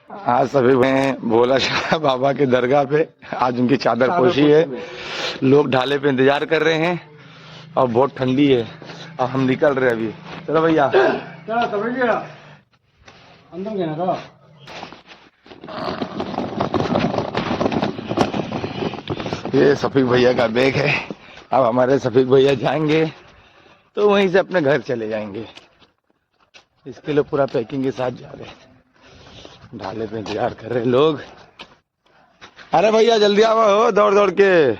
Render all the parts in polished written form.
आज सभी में भोला शाह बाबा के दरगाह पे आज उनकी चादर पोशी है। लोग ढाले पे इंतजार कर रहे हैं और बहुत ठंडी है। अब हम निकल रहे हैं अभी। चलो भैया अंदर गया ना। ये सफीक भैया का बैग है। अब हमारे सफीक भैया जाएंगे तो वहीं से अपने घर चले जाएंगे। इसके लिए पूरा पैकिंग के साथ जा रहे हैं। ढाले पे इंतजार कर रहे लोग। अरे भैया जल्दी आओ हो दौड़ दौड़ के।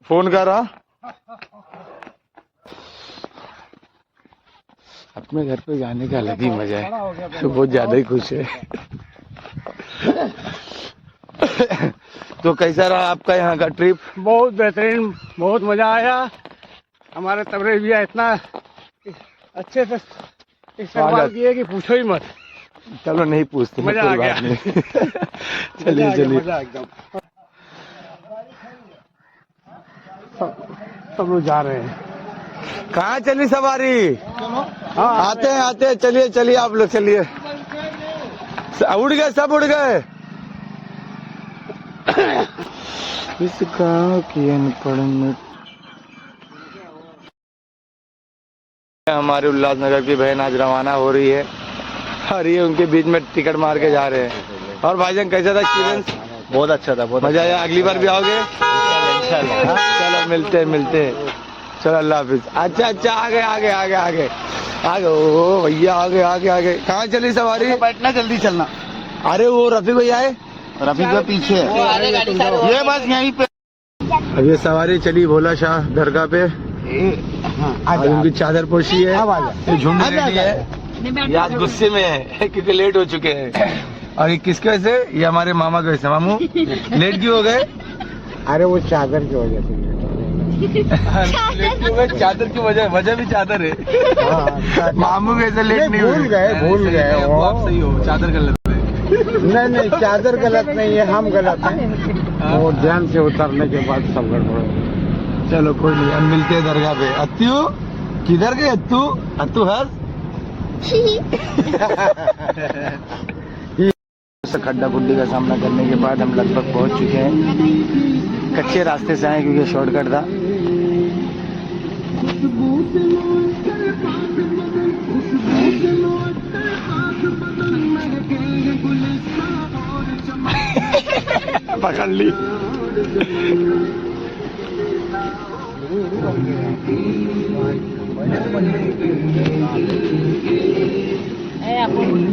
फोन कर रहा। अपने घर पे जाने का अलग ही मजा है। तो बहुत ज्यादा ही खुश है। तो कैसा रहा आपका यहाँ का ट्रिप? बहुत बेहतरीन, बहुत मजा आया। हमारे तबरे भैया इतना अच्छे से इस्तेमाल किए कि पूछो ही मत। चलो नहीं पूछते, मजा आ गया। चलिए चलिए। मजा एकदम। सब लोग जा रहे हैं। कहाँ चली सवारी? हाँ आते हैं चलिए चलिए आप लोग चलिए। उड़ गए सब उड़ गए। इस गाँव की अनपढ़ में हमारे उल्लासनगर की बहन आज रवाना हो रही है और ये उनके बीच में टिकट मार के जा रहे हैं। और भाईजान कैसा था एक्सपीरियंस? बहुत अच्छा था, बहुत मजा आया। अगली बार भी आओगे? चलो मिलते चलो अल्लाह हाफिज। अच्छा आगे आगे आगे आगे आगे। ओ भैया आगे। कहाँ चली सवारी? बैठना, जल्दी चलना। अरे वो रफीक भैया है। रफीक भाई पीछे है। ये बस यहीं पे। अब ये सवारी चली भोला शाह दरगाह पे। आज उनकी चादर पोशी है। ये झुंड रेडी है। ये आज गुस्से में है क्योंकि लेट हो चुके हैं। और ये किसके वजह से? ये हमारे मामा के वजह से। मामू लेट क्यों हो गए? अरे वो चादर की वजह से। लेट क्यों गए? चादर की वजह भी चादर है। मामू कैसे लेट नहीं भूल गए। आप सही हो, चादर गलत है। नहीं चादर गलत नहीं है, हम गलत हैं। वो ध्यान से उतरने के बाद सब गड़बड़। चलो कोई नहीं, हम मिलते हैं दरगाह पे। अत्तू किधर गए? अत्तू हंस। खड्डा गुड्डी का सामना करने के बाद हम लगभग पहुंच चुके हैं। कच्चे रास्ते से आए क्योंकि शॉर्टकट था। पकड़ ली।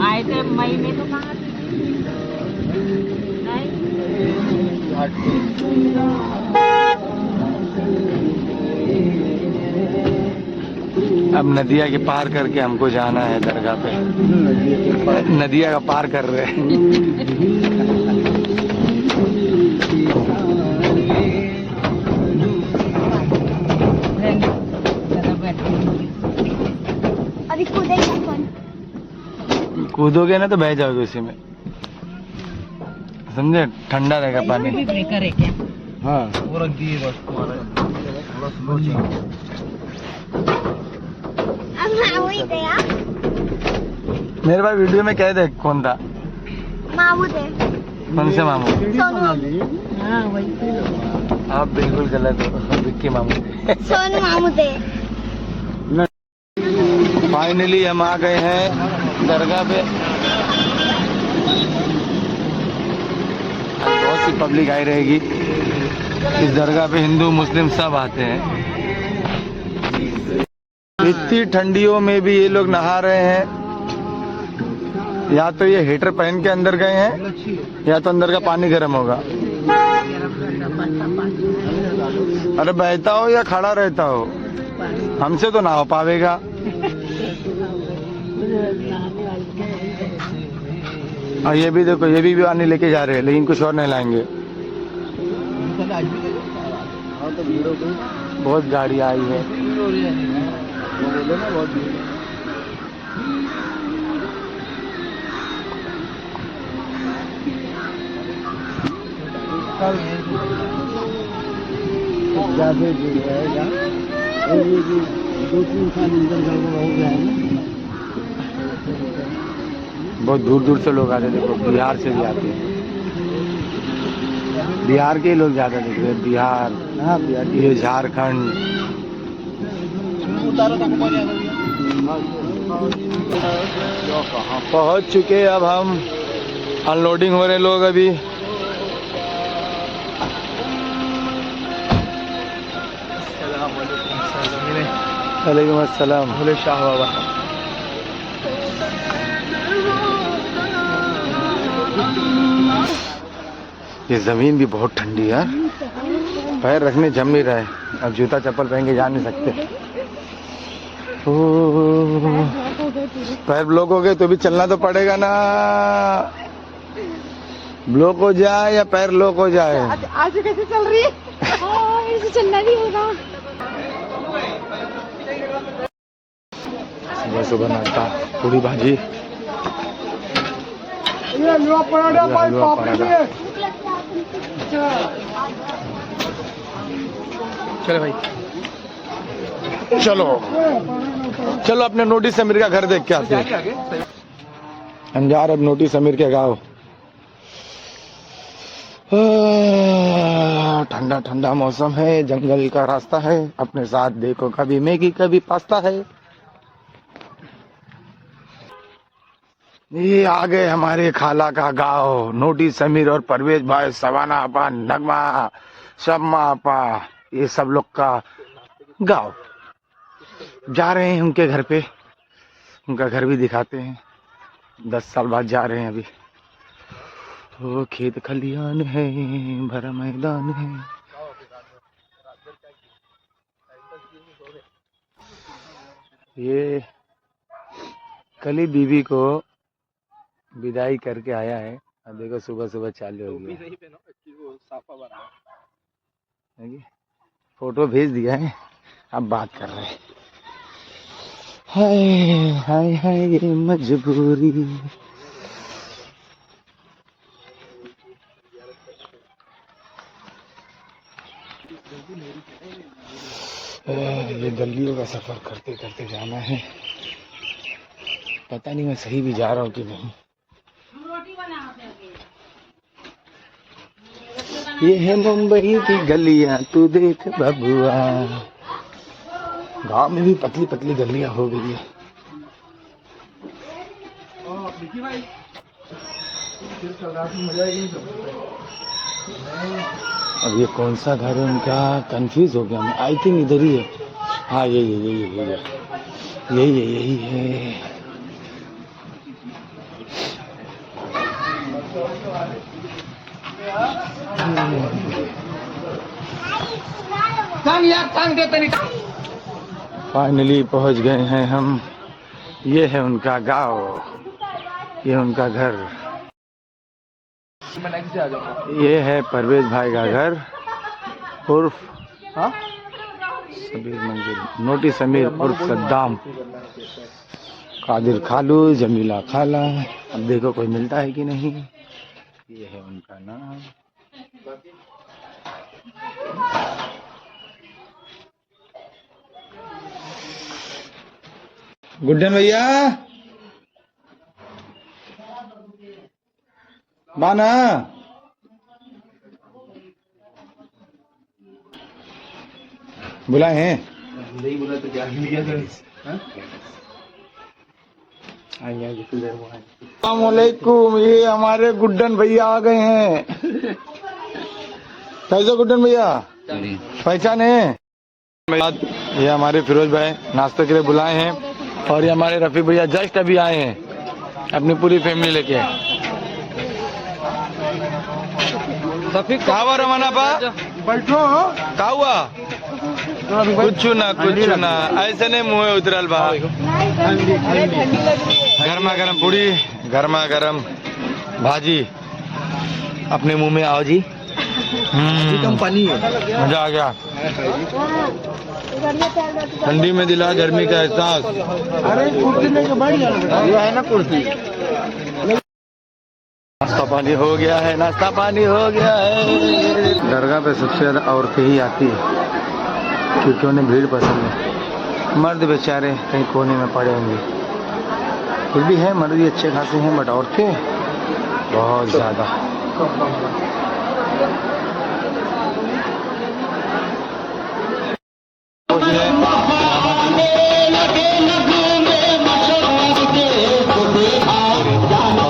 आए थे मई में तो कहाँ थे? अब नदिया के पार करके हमको जाना है दरगाह पे। नदिया का पार कर रहे हैं। कूदोगे ना तो बह जाओगे उसी में, समझे? ठंडा रहेगा पानी। हाँ वो रख दिए बस तुम्हारा। मेरे पास वीडियो में कह दे कौन था। मामू थे। कौन से मामू? सोनू मामू। हाँ वही। आप बिल्कुल गलत हो। विक्की मामू थे। सोनू मामू थे। फाइनली हम आ गए हैं दरगाह पे। बहुत सी पब्लिक आई रहेगी इस दरगाह पे। हिंदू मुस्लिम सब आते हैं। इतनी ठंडियों में भी ये लोग नहा रहे हैं। या तो ये हीटर पहन के अंदर गए हैं या तो अंदर का पानी गर्म होगा। अरे बहता हो या खड़ा रहता हो, हमसे तो ना हो पावेगा। और ये भी देखो, ये भी पानी लेके जा रहे हैं लेकिन कुछ और नहीं लाएंगे। बहुत गाड़ी आई है। ज्यादा 2-3 साल इंजन गड़बड़ हो गया है ना। बहुत दूर दूर से लोग आते, देखो बिहार से भी आते हैं, बिहार के लोग ज्यादा दिख रहे हैं, बिहार, हाँ बिहार ये झारखंड। पहुंच चुके अब हम, अनलोडिंग हो रहे लोग अभी। वालेकुम अस्सलाम। भोले शाह बाबा। ये जमीन भी बहुत ठंडी है यार, पैर रखने जम नहीं रहे, अब जूता चप्पल पहन के जा नहीं सकते। ओह, पैर ब्लॉक हो गए तो भी चलना तो पड़ेगा ना, ब्लॉक हो जाए या पैर लॉक हो जाए। आज कैसे चल रही है? ऐसे चलना नहीं होगा। सुबह सुबह नाश्ता, पूरी भाजी, ये हलवा पराठा भाई, हलवा पापड़ी पराठा। है। चलो भाई, चलो चलो अपने नोटिस अमीर का घर देख के आते हैं। हम जा रहे अब नोटिस अमीर के गाँव। ठंडा ठंडा मौसम है, जंगल का रास्ता है, अपने साथ देखो कभी मैगी कभी पास्ता है। ये आ गए हमारे खाला का गांव, नोटिस समीर और परवेज भाई, सवाना आपा, नगमा, शम्मा आपा, ये सब लोग का गांव। जा रहे हैं उनके घर पे, उनका घर भी दिखाते हैं। 10 साल बाद जा रहे हैं अभी। वो खेत खलियान है, भरा मैदान है। ये कल ही बीवी को विदाई करके आया है, अब देखो सुबह सुबह चालू हो गया। फोटो भेज दिया है, अब बात कर रहे हैं। हाय हाय हाय ये मजबूरी। ये गलियों का सफर करते करते जाना है, पता नहीं मैं सही भी जा रहा हूँ कि नहीं। ये है मुंबई की गलियां, तू देख बबुआ। गांव में भी पतली पतली गलियां हो गई है। अब ये कौन सा घर है उनका, कंफ्यूज हो गया मैं। आई थिंक इधर ही है। हाँ यही है। फाइनली पहुंच गए हैं हम। ये है उनका गांव, ये उनका घर। ये है परवेज भाई का घर उर्फ समीर मंजिल, नोटिस समीर उर्फ सद्दाम, कादिर खालू, जमीला खाला। अब देखो कोई मिलता है कि नहीं। ये है उनका नाम। गुड्डन भैया बाना, बुलाए हैं? नहीं बुला तो क्या लिया अस्सलामुअलैकुम, ये हमारे गुड्डन भैया आ गए हैं। कैसे गुड्डन भैया, पहचाने? ये हमारे फिरोज भाई नाश्ते के लिए बुलाए हैं, और ये हमारे रफीक भैया जस्ट अभी आए हैं अपनी पूरी फैमिली लेके। रफीक कहाँ हुआ रवाना पा? बैठो। कहाँ हुआ? कुछ ना ऐसे नहीं मुँह उतरल बा। गर्मा गर्म पूरी, गर्मा गर्म भाजी अपने मुंह में। आओ जी। पानी है, मजा आ गया। ठंडी में दिला गर्मी का एहसास। अरे कुर्सी लेके बैठ जाना, ये है ना कुर्सी। नाश्ता पानी हो गया है, नाश्ता पानी हो गया है। दरगाह पे सबसे ज्यादा औरतें ही आती है, क्योंकि उन्हें भीड़ पसंद है। मर्द बेचारे कहीं कोने में पड़े होंगे, फिर भी है मर्द भी अच्छे खासे हैं, बट औरतें बहुत ज़्यादा।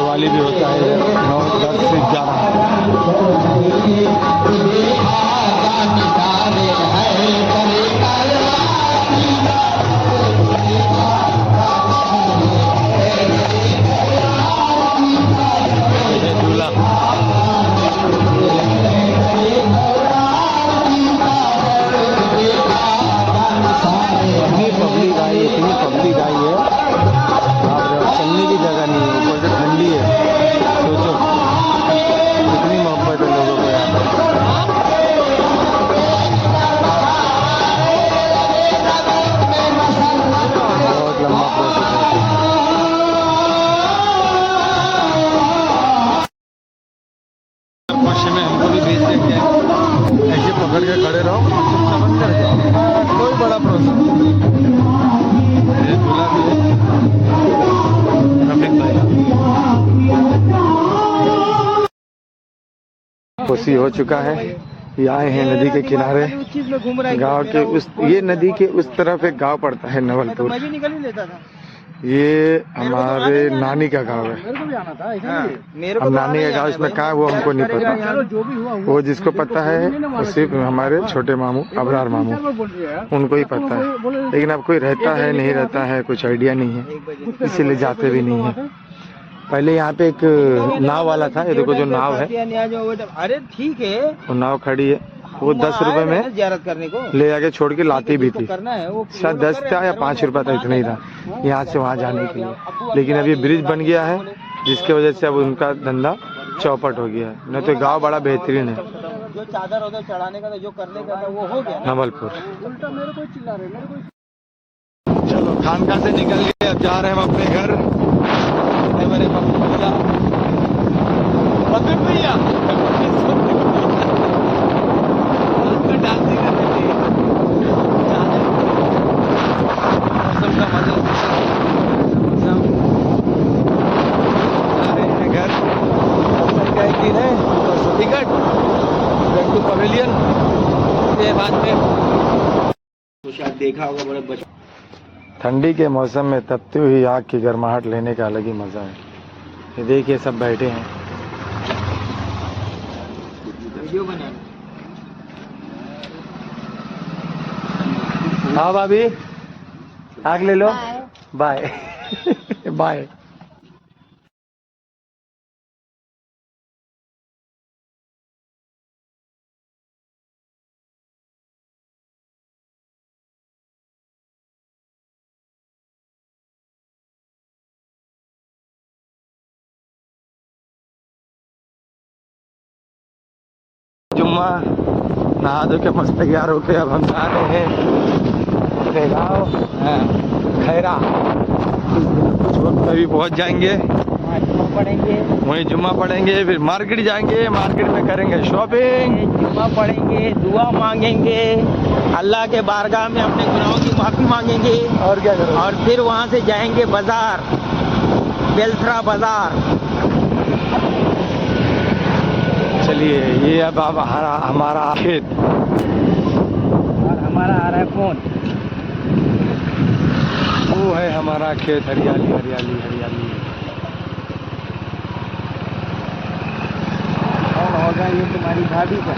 वाली भी होता है 9-10 से 11। इतनी पब्लिक आई है, आप चलने की जगह नहीं है, ऊपर से ठंडी है। सोचो कितनी मोहब्बत है लोगों को यहाँ पर। बहुत लंबा प्रोसेस है। में हमको भी भेज देंगे, ऐसे पकड़ के खड़े रहो, चुपचाप अंदर जाओ, कोई बड़ा प्रोसेस नहीं। दूल्हा भी है रफीक भाई। खुशी हो चुका है, ये आए हैं नदी के किनारे। गांव के उस, ये नदी के उस तरफ एक गांव पड़ता है नवलपुर। मैं भी निकल ही लेता था। ये हमारे नानी का गांव है। मेरे को भी आना था, हम नानी का गांव इसमें कहाँ है वो हमको नहीं पता, जो भी हुआ वो जिसको पता है वो सिर्फ हमारे छोटे मामू अबरार मामू, उनको ही पता है। लेकिन अब कोई रहता है नहीं रहता है कुछ आइडिया नहीं है, इसीलिए जाते भी नहीं है। पहले यहाँ पे एक नाव वाला था, ये देखो जो नाव है, अरे ठीक है, वो नाव खड़ी है, वो 10 रुपए में ज़ियारत करने को ले आके छोड़ के लाती भी थी। करना है वो, शायद 10 था या 5 रुपए था, इतना ही था यहाँ से वहाँ जाने के लिए। लेकिन अभी ब्रिज बन गया है, जिसके वजह से अब उनका धंधा चौपट हो गया है। नहीं तो गांव बड़ा बेहतरीन है। जो चादर उधर चढ़ाने का था, जो करने का था वो हो गया। नवलपुर। उल्टा मेरे को चिल्ला रहे, मेरे को। चलो खानका से निकल गए, अब जा रहे हैं हम अपने घर। मेरे पप्पू भैया, पप्पू भैया डांसिंग करने के लिए मौसम का मजा घर का एक दिन है तो टिकट बैक टू पवेलियन के बाद में तो शायद देखा होगा बड़े बच्चे। ठंडी के मौसम में तपती हुई आग की गर्माहट लेने का अलग ही मजा है। ये देखिए सब बैठे हैं। वीडियो बनाना। हाँ भाभी, आग ले लो। Bye bye. जुम्मा नहा धो के मस्त तैयार होके अब हम जा रहे हैं अपने गाँव खैरा। कुछ वक्त अभी पहुंच जाएंगे, वहीं जुम्मा पढ़ेंगे, फिर मार्केट जाएंगे, मार्केट में करेंगे शॉपिंग, जुम्मा पढ़ेंगे, दुआ मांगेंगे, अल्लाह के बारगाह में अपने गुनाहों की माफी मांगेंगे। और क्या करेंगे? और फिर वहाँ से जाएंगे बाजार, बेलथरा बाजार। चलिए, ये अब हमारा खेत और हमारा आ रहा है फोन। वो है हमारा खेत, हरियाली हरियाली हरियाली। और होगा ये तुम्हारी भाभी का।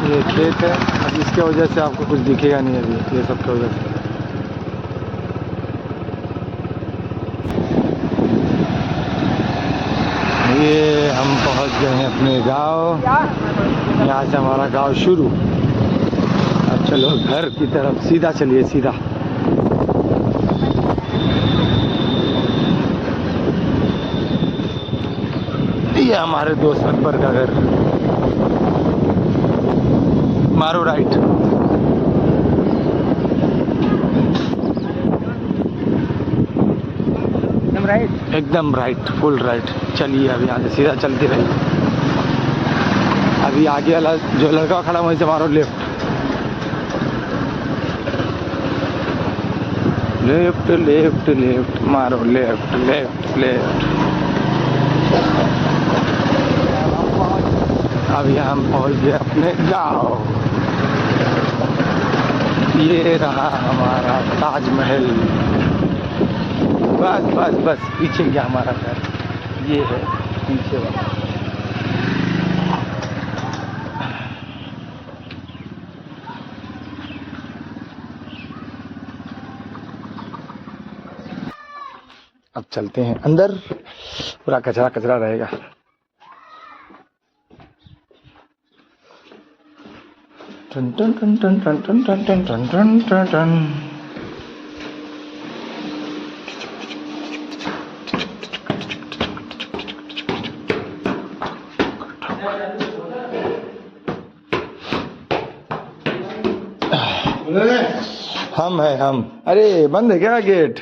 ये खेत है, अब इसके वजह से आपको कुछ दिखेगा नहीं अभी, ये सब की वजह से। ये हम पहुंच गए हैं अपने गांव। यहाँ से हमारा गांव शुरू। अब चलो घर की तरफ, सीधा चलिए सीधा। ये हमारे दोस्त अकबर का घर। मारो राइट। राइट, एकदम राइट, फुल राइट। चलिए अभी यहाँ से सीधा चलती रही। अभी आगे वाला जो लड़का खड़ा वहीं से मारो लेफ्ट। लेफ्ट लेफ्ट लेफ्ट मारो, लेफ्ट लेफ्ट लेफ्ट। अभी हम पहुंच गए अपने गाँव। ये रहा हमारा ताजमहल। बस बस बस, पीछे क्या हमारा घर, ये है पीछे वाला। अब चलते हैं अंदर, पूरा कचरा कचरा रहेगा। टन टन टन टन टन टन टन टन टन टन टन टन। हम है हम। अरे बंद है क्या गेट?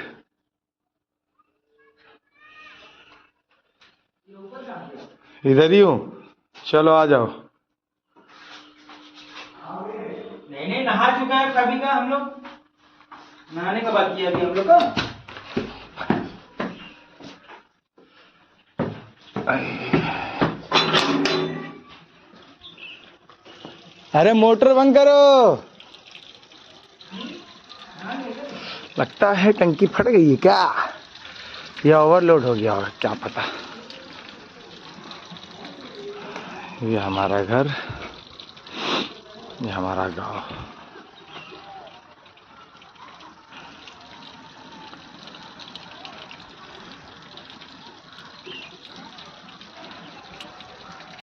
इधर ही हूँ, चलो आ जाओ। नहीं नहा चुका है कभी का, हम लोग नहाने का बाकी है अभी हम लोग का। अरे मोटर बंद करो। लगता है टंकी फट गई है क्या, या ओवरलोड हो गया होगा, क्या पता। ये हमारा घर, ये हमारा गांव।